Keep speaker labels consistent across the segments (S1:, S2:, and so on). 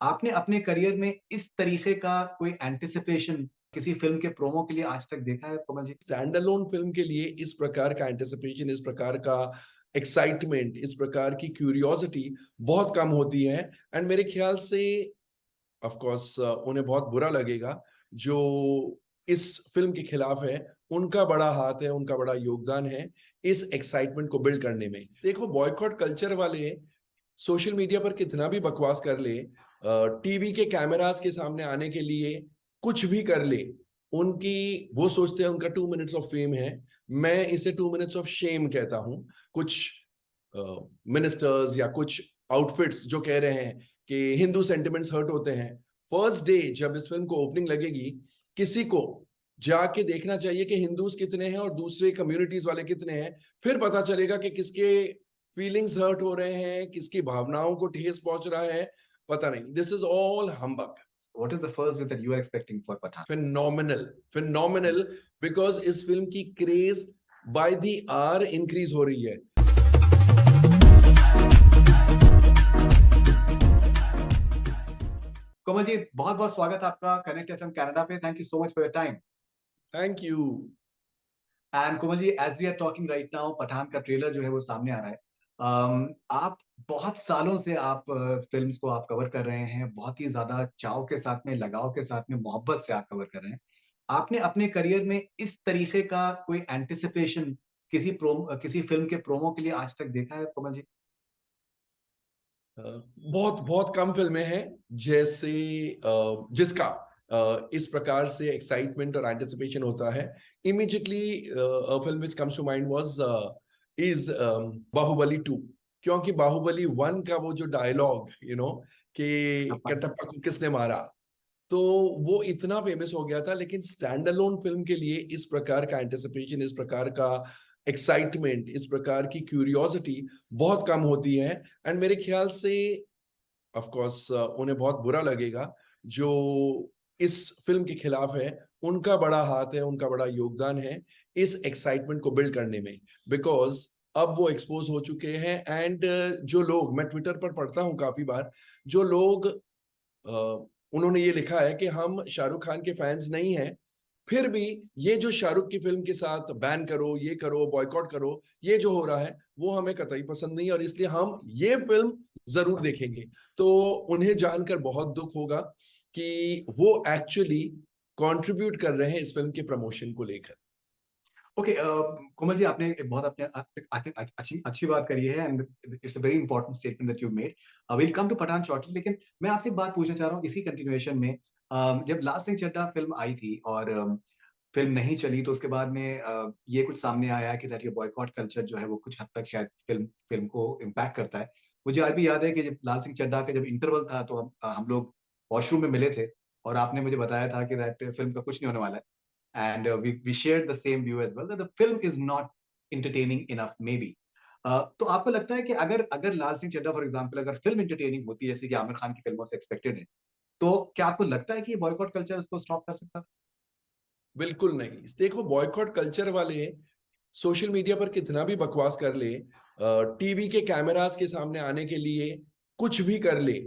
S1: आपने अपने करियर में इस तरीके का कोई एंटिसिपेशन किसी फ़िल्म के प्रोमो के लिए आज तक देखा है कोमल जी?
S2: स्टैंड अलोन फिल्म के लिए इस प्रकार का एंटिसिपेशन, इस प्रकार का एक्साइटमेंट, इस प्रकार की क्यूरियोसिटी बहुत कम होती है। एंड मेरे ख्याल से ऑफ कोर्स उन्हें बहुत बुरा लगेगा जो इस फिल्म के खिलाफ है। उनका बड़ा हाथ है, उनका बड़ा योगदान है इस एक्साइटमेंट को बिल्ड करने में। देखो, बॉयकॉट कल्चर वाले सोशल मीडिया पर कितना भी बकवास कर ले, टीवी के कैमरास के सामने आने के लिए कुछ भी कर ले, उनकी वो सोचते हैं उनका 2 मिनट्स ऑफ फेम है। मैं इसे 2 मिनट्स ऑफ शेम कहता हूं। कुछ मिनिस्टर्स या कुछ आउटफिट्स जो कह रहे हैं कि हिंदू सेंटिमेंट्स हर्ट होते हैं। फर्स्ट डे जब इस फिल्म को ओपनिंग लगेगी, किसी को जाके देखना चाहिए कि हिंदूज कितने हैं और दूसरे कम्युनिटीज वाले कितने हैं। फिर पता चलेगा कि किसके फीलिंग्स हर्ट हो रहे हैं, किसकी भावनाओं को ठेस पहुंच रहा है। पता नहीं, this is all humbug.
S1: What is the first day that you are expecting for Pathaan?
S2: Phenomenal, phenomenal, because इस फिल्म की craze by the hour increase हो रही है।
S1: कोमल जी, बहुत-बहुत स्वागत है आपका कनेक्ट एफएम कनाडा पे। Thank you so much for your time.
S2: Thank you.
S1: And Komal ji, as we are talking right now, Pathaan का ट्रेलर जो है वो सामने आ रहा है। आप बहुत सालों से आप फ़िल्म्स को आप कवर कर रहे हैं, बहुत ही ज़्यादा चाव के साथ में, लगाव के साथ में, मोहब्बत से आप कवर कर रहे हैं। आपने अपने करियर में इस तरीके का कोई एंटिसिपेशन किसी फ़िल्म के प्रोमो के लिए आज तक देखा है कोमल जी?
S2: बहुत बहुत कम फिल्में हैं जैसे जिसका इस प्रकार से एक्साइटमेंट और एंटिसिपेशन होता है। Immediately film which comes to mind was is Baahubali 2। क्योंकि बाहुबली 1 का वो जो डायलॉग कि कटप्पा को किसने मारा, तो वो इतना फेमस हो गया था। लेकिन स्टैंड अलोन फिल्म के लिए इस प्रकार का एंटिसिपेशन, इस प्रकार का एक्साइटमेंट, इस प्रकार की क्यूरियोसिटी बहुत कम होती है। एंड मेरे ख्याल से ऑफ कोर्स उन्हें बहुत बुरा लगेगा जो इस फिल्म के खिलाफ है। उनका बड़ा हाथ है, उनका बड़ा योगदान है इस एक्साइटमेंट को बिल्ड करने में। बिकॉज अब वो एक्सपोज हो चुके हैं। एंड जो लोग, मैं ट्विटर पर पढ़ता हूं काफी बार, जो लोग उन्होंने ये लिखा है कि हम शाहरुख खान के फैंस नहीं हैं, फिर भी ये जो शाहरुख की फिल्म के साथ बैन करो, ये करो, बॉयकॉट करो, ये जो हो रहा है वो हमें कतई पसंद नहीं है और इसलिए हम ये फिल्म जरूर देखेंगे। तो उन्हें जानकर बहुत दुख होगा कि वो एक्चुअली कंट्रीब्यूट कर रहे हैं इस फिल्म के प्रमोशन को लेकर।
S1: ओके, कोमल जी, आपने एक बहुत अपने अच्छी अच्छी बात करी है and it's a very important statement that you made. Will come to Pathaan shortly, लेकिन मैं आपसे एक बात पूछना चाह रहा हूँ इसी कंटिन्यूएशन में। जब लाल सिंह चड्ढा फिल्म आई थी और फिल्म नहीं चली, तो उसके बाद में ये कुछ सामने आया कि दैट ये बॉयकॉट कल्चर जो है वो कुछ हद तक शायद फिल्म फिल्म को इम्पैक्ट करता है। मुझे आज भी याद है कि जब लाल सिंह चड्ढा का जब इंटरवल था तो हम लोग वॉशरूम में मिले थे और आपने मुझे बताया था कि दैट फिल्म का कुछ नहीं होने वाला है। And we shared the same view as well that the film is not entertaining enough maybe. तो आपको लगता है कि अगर अगर लाल सिंह चड्ढा फॉर एग्जांपल अगर फिल्म एंटरटेनिंग होती है जैसे कि आमिर खान की फिल्मों से एक्सपेक्टेड है, तो क्या आपको लगता है कि ये बॉयकॉट कल्चर उसको स्टॉप कर सकता?
S2: बिल्कुल नहीं। देखो, बॉयकॉट कल्चर वाले सोशल मीडिया पर कितना भी बकवास कर ले, टीवी के कैमरास के सामने आने के लिए कुछ भी कर ले,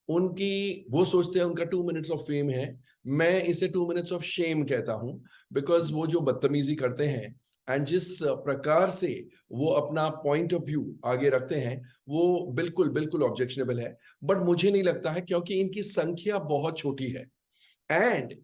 S2: उनकी वो सोचते हैं उनका 2 मिनट्स ऑफ फेम है। मैं इसे 2 मिनट्स ऑफ शेम कहता हूं। बिकॉज वो जो बदतमीजी करते हैं एंड जिस प्रकार से वो अपना पॉइंट ऑफ व्यू आगे रखते हैं, वो बिल्कुल बिल्कुल ऑब्जेक्शनेबल है। बट मुझे नहीं लगता है, क्योंकि इनकी संख्या बहुत छोटी है and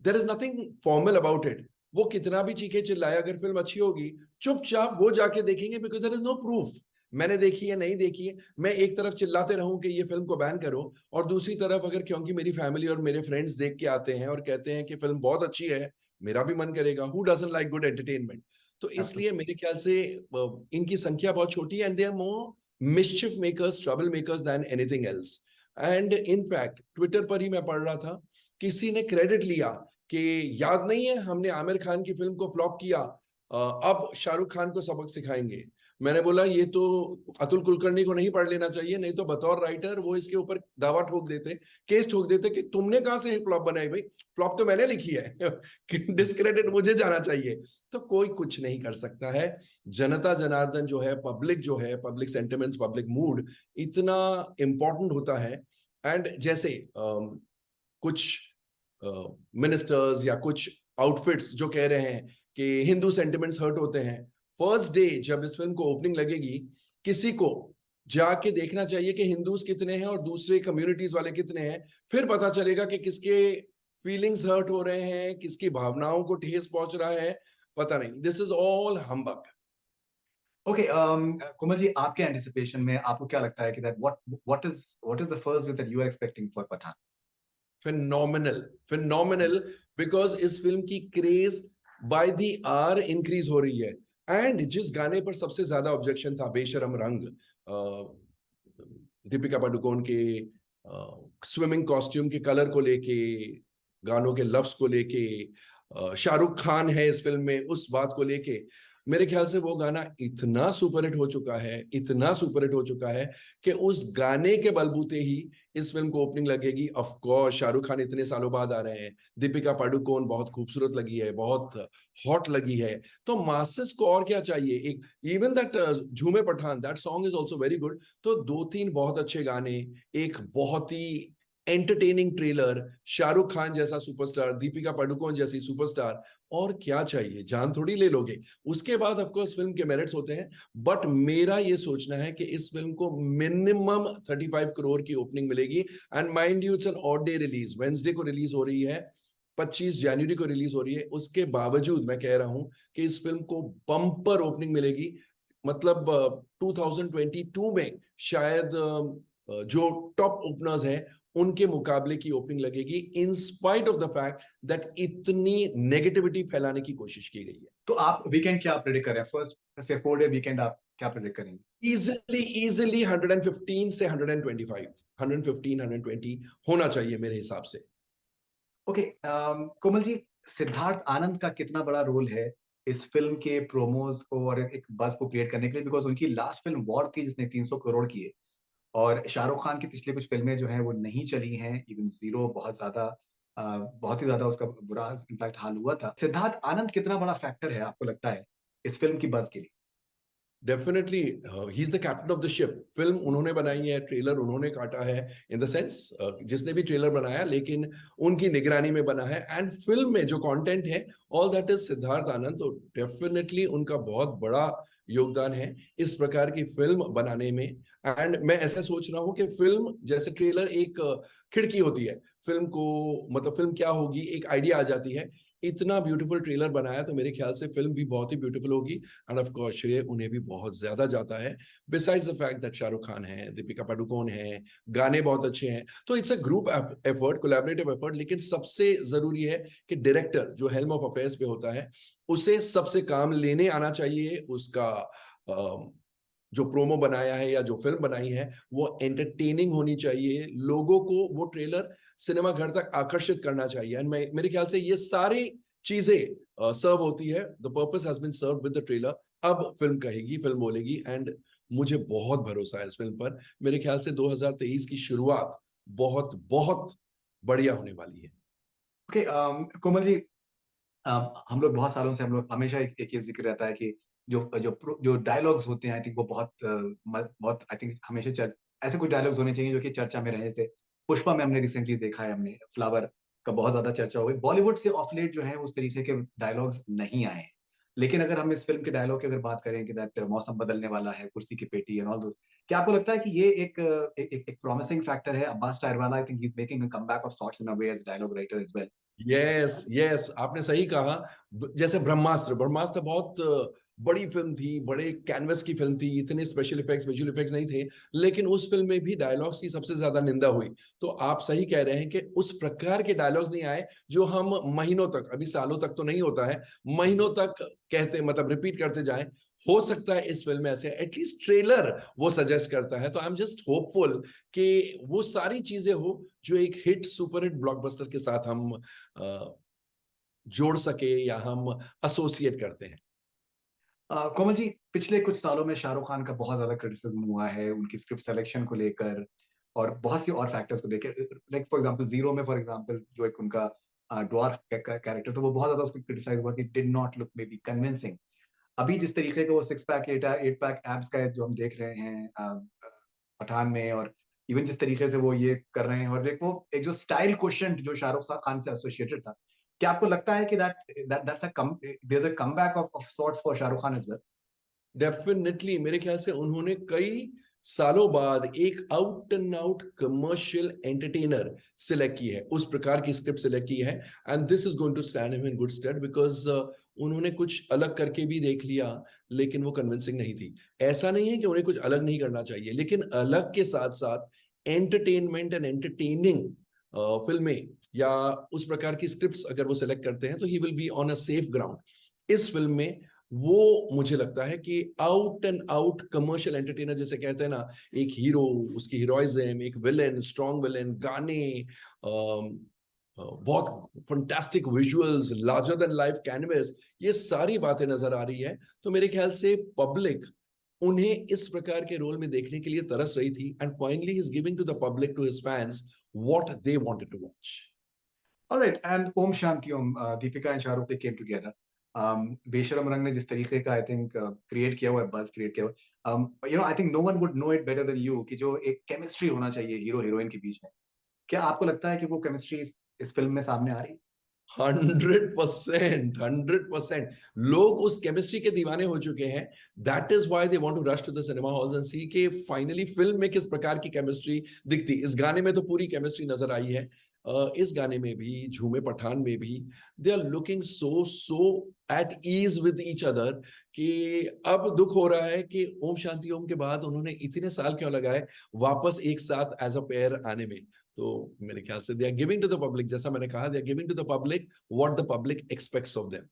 S2: there is nothing formal about it. वो कितना भी चीखे चिल्लाए, अगर फिल्म अच्छी होगी चुपचाप वो जाके देखेंगे। Because there is no proof मैंने देखी है नहीं देखी है। मैं एक तरफ चिल्लाते रहूं कि ये फिल्म को बैन करो, और दूसरी तरफ अगर क्योंकि मेरी फैमिली और मेरे फ्रेंड्स देख के आते हैं और कहते हैं कि फिल्म बहुत अच्छी है, मेरा भी मन करेगा। Who doesn't like good entertainment? तो इसलिए मेरे ख्याल से इनकी संख्या बहुत छोटी है and they are more mischief makers, trouble makers then anything else. And in fact Twitter पर ही मैं पढ़ रहा था, किसी ने क्रेडिट लिया कि याद नहीं है हमने आमिर खान की फिल्म को फ्लॉप किया, अब शाहरुख खान को सबक सिखाएंगे। मैंने बोला ये तो अतुल कुलकर्णी को नहीं पढ़ लेना चाहिए, नहीं तो बतौर राइटर वो इसके ऊपर दावा ठोक देते, केस ठोक देते कि तुमने कहां से फ्लॉप बनाई भाई, फ्लॉप तो मैंने लिखी है। डिस्क्रेडिट मुझे जाना चाहिए। तो कोई कुछ नहीं कर सकता है। जनता जनार्दन जो है, पब्लिक जो है, पब्लिक सेंटिमेंट्स, पब्लिक मूड इतना इंपॉर्टेंट होता है। एंड जैसे कुछ मिनिस्टर्स या कुछ आउटफिट्स जो कह रहे हैं कि हिंदू सेंटिमेंट्स हर्ट होते हैं, फर्स्ट डे जब इस फिल्म को ओपनिंग लगेगी, किसी को जाके देखना चाहिए कि हिंदूज कितने हैं और दूसरे कम्युनिटीज वाले कितने हैं, फिर पता चलेगा कि किसके फीलिंग्स हर्ट हो रहे हैं, किसकी भावनाओं को ठेस पहुंच रहा है, पता नहीं। This is all humbug.
S1: Okay, Komal ji, आपके एंटिसिपेशन में आपको क्या लगता है कि that what is the first that you are expecting for Pathaan?
S2: Phenomenal, phenomenal, because इस फिल्म की craze by the hour increase हो रही है। एंड जिस गाने पर सबसे ज्यादा ऑब्जेक्शन था, बेशरम रंग, दीपिका पादुकोण के स्विमिंग कॉस्ट्यूम के कलर को लेके, गानों के लफ्ज को लेके, शाहरुख खान है इस फिल्म में उस बात को लेके, मेरे ख्याल से वो गाना इतना सुपरहिट हो चुका है, इतना सुपरहिट हो चुका है कि उस गाने के बलबूते ही इस फिल्म को ओपनिंग लगेगी। ऑफ कोर्स शाहरुख खान इतने सालों बाद आ रहे हैं, दीपिका पादुकोण बहुत खूबसूरत लगी है, बहुत हॉट लगी है, तो मासेस को और क्या चाहिए। एक इवन दैट झूमे Pathaan, that song is also very good. तो दो तीन बहुत अच्छे गाने, एक बहुत ही एंटरटेनिंग ट्रेलर, शाहरुख खान जैसा सुपरस्टार, दीपिका पादुकोण जैसी सुपरस्टार, और क्या चाहिए, जान थोड़ी ले लोगे। उसके बाद ऑफकोर्स फिल्म के मेरिट्स होते हैं, बट मेरा ये सोचना है कि इस फिल्म को मिनिमम 35 करोड़ की ओपनिंग मिलेगी। And mind you, it's an odd day release, Wednesday को रिलीज हो रही है, 25 जनवरी को रिलीज हो रही है। उसके बावजूद मैं कह रहा हूं कि इस फिल्म को बम्पर ओपनिंग मिलेगी। मतलब 2022 में शायद जो टॉप ओपनर्स हैं उनके मुकाबले की ओपनिंग लगेगी, in spite of the fact that इतनी नेगेटिविटी फैलाने की कोशिश की गई है।
S1: तो आप वीकेंड क्या प्रेडिक्ट कर रहे हैं? फर्स्ट से 4 डे वीकेंड आप क्या प्रेडिक्ट करेंगे?
S2: इजिली इजिली 115 से 125, 115 120 होना चाहिए मेरे हिसाब से।
S1: ओके, कोमल जी, सिद्धार्थ आनंद का कितना बड़ा रोल है इस फिल्म के प्रोमोज को और एक बज़ को क्रिएट करने के लिए? बिकॉज उनकी लास्ट फिल्म वॉर थी जिसने 300 करोड़ किए, और शाहरुख खान की पिछली कुछ फिल्में जो हैं वो नहीं चली हैं। इवन जीरो बहुत ज्यादा, बहुत ही ज्यादा उसका बुरा इम्पैक्ट हाल हुआ था। सिद्धार्थ आनंद कितना बड़ा फैक्टर है आपको लगता है इस फिल्म की बज़ के लिए?
S2: Definitely he is the captain of the ship. Film उन्होंने बनाई है, ट्रेलर उन्होंने काटा है, इन द सेंस जिसने भी ट्रेलर बनाया लेकिन उनकी निगरानी में बना है। एंड फिल्म में जो कंटेंट है all that is Siddharth Anand, तो डेफिनेटली उनका बहुत बड़ा योगदान है इस प्रकार की फिल्म बनाने में। एंड मैं ऐसा सोच रहा हूँ कि फिल्म जैसे ट्रेलर एक खिड़की होती है फिल्म को, मतलब फिल्म क्या होगी एक आइडिया आ जाती है। इतना ब्यूटीफुल ट्रेलर बनाया तो मेरे ख्याल से फिल्म भी बहुत ही ब्यूटीफुल होगी। एंड ऑफ कोर्स श्रेय उन्हें भी बहुत ज्यादा जाता है, besides the fact that Shahrukh Khan है, दीपिका पादुकोण है, गाने बहुत अच्छे हैं। तो it's a group effort, collaborative effort. लेकिन सबसे जरूरी है कि डायरेक्टर जो हेल्म ऑफ अफेयर्स पे होता है उसे सबसे काम लेने आना चाहिए। उसका जो प्रोमो बनाया है या जो फिल्म बनाई है वो एंटरटेनिंग होनी चाहिए, लोगों को वो ट्रेलर सिनेमा घर तक आकर्षित करना चाहिए। एंड मेरे ख्याल से ये सारी चीजें सर्व होती है, the purpose has been serve with the trailer. अब फिल्म कहेगी, फिल्म बोलेगी। एंड मुझे बहुत भरोसा है इस फिल्म पर। मेरे ख्याल से 2023 की शुरुआत बहुत बहुत बढ़िया होने वाली है।
S1: ओके, कोमल जी, हम लोग बहुत सालों से, हम लोग हमेशा एक ये जिक्र रहता है कि जो डायलॉग्स होते हैं, आई थिंक वो बहुत आई थिंक हमेशा ऐसे कुछ डायलॉग्स होने चाहिए जो कि चर्चा में रहे। जैसे पुष्पा में हमने रिसेंटली देखा है, हमने फ्लावर का बहुत ज्यादा चर्चा हो गई। बॉलीवुड से ऑफ लेट जो है उस तरीके के डायलॉग्स नहीं आए हैं। लेकिन अगर हम इस फिल्म के डायलॉग की अगर बात करें कि दैट मौसम बदलने वाला है, कुर्सी की पेटी एंड ऑल दोस, क्या आपको लगता है कि ये एक प्रॉमिसिंग फैक्टर है? Abbas Tyrewala, I think he is making a comeback of sorts in a way as dialogue writer as well.
S2: Yes yes, आपने सही कहा। जैसे ब्रह्मास्त्र, ब्रह्मास्त्र बहुत बड़ी फिल्म थी, बड़े कैनवस की फिल्म थी, इतने स्पेशल इफेक्ट्स विजुअल इफेक्ट्स नहीं थे, लेकिन उस फिल्म में भी डायलॉग्स की सबसे ज्यादा निंदा हुई। तो आप सही कह रहे हैं कि उस प्रकार के डायलॉग्स नहीं आए जो हम महीनों तक, अभी सालों तक तो नहीं होता है, महीनों तक कहते, मतलब रिपीट करते जाएं। हो सकता है इस फिल्म में ऐसे एटलीस्ट ट्रेलर वो सजेस्ट करता है। तो आई एम जस्ट होपफुल कि वो सारी चीजें हो जो एक हिट सुपर हिट ब्लॉकबस्टर के साथ हम जोड़ सके या हम एसोसिएट करते हैं।
S1: कोमल जी, पिछले कुछ सालों में शाहरुख खान का बहुत ज्यादा क्रिटिसिज्म हुआ है उनकी स्क्रिप्ट सिलेक्शन को लेकर और बहुत सी और फैक्टर्स को लेकर। लाइक फॉर एग्जांपल जीरो में, फॉर एग्जांपल जो एक उनका ड्वार्फ कैरेक्टर था, वो बहुत ज्यादा उसको क्रिटिसाइज हुआ कि did not look may be convincing. अभी जिस तरीके का वो 6 पैक 8 पैक एब्स का जो हम देख रहे हैं पठान में, और इवन जिस तरीके से वो ये कर रहे हैं, और एक जो स्टाइल क्वेश्चन जो शाहरुख खान से एसोसिएटेड था, क्या आपको लगता है कि that's a come there is a comeback of sorts for Shahrukh Khan as well?
S2: Definitely मेरे ख्याल से उन्होंने कई सालों बाद एक out and out commercial entertainer select की है, उस प्रकार की स्क्रिप्ट सिलेक्ट की है, and this is going to stand him in good stead because उन्होंने कुछ अलग करके भी देख लिया, लेकिन वो कन्विंसिंग नहीं थी। ऐसा नहीं है कि उन्हें कुछ अलग नहीं करना चाहिए, लेकिन अलग के साथ साथ एंटरटेनमेंट एंड एंटरटेनिंग फिल्में या उस प्रकार की स्क्रिप्ट्स अगर वो सिलेक्ट करते हैं तो he will be on a safe ground. इस फिल्म में वो मुझे लगता है कि out and out commercial entertainer जिसे कहते हैं ना, एक हीरो, उसकी हीरोइज्म, एक विलेन, स्ट्रॉन्ग विलेन, गाने, बहुत fantastic visuals, larger than life canvas, ये सारी बातें नजर आ रही है। तो मेरे ख्याल से पब्लिक उन्हें इस प्रकार के रोल में देखने के लिए तरस रही थी, and finally is giving to the public, to his fans, what they wanted to watch.
S1: Alright, and Om Shanti Om, Deepika and Shahrukh they came together. Besharam Rang ने जिस तरीके का आई थिंक क्रिएट किया हुआ है, बज़ क्रिएट किया हुआ है, I think no one would know it better than you कि जो एक केमिस्ट्री होना चाहिए हीरो हीरोइन के बीच में, क्या आपको लगता है कि वो केमिस्ट्री इस फिल्म में सामने आ रही है?
S2: 100%, 100%। लोग उस केमिस्ट्री के दीवाने हो चुके हैं। That is why they want to rush to the cinema halls and see के फाइनली फिल्म में किस प्रकार की केमिस्ट्री दिखती। इस गाने में तो पूरी केमिस्ट्री नजर आई है, इस गाने में भी, झूमे पठान में भी, they are looking so so at ease with each other, कि अब दुख हो रहा है कि ओम शांति ओम के बाद उन्होंने इतने साल क्यों लगाए वापस एक साथ एज अ पेयर आने में। तो मेरे ख्याल से they are giving to the public, जैसा मैंने कहा, they are giving to the public what the public expects of them.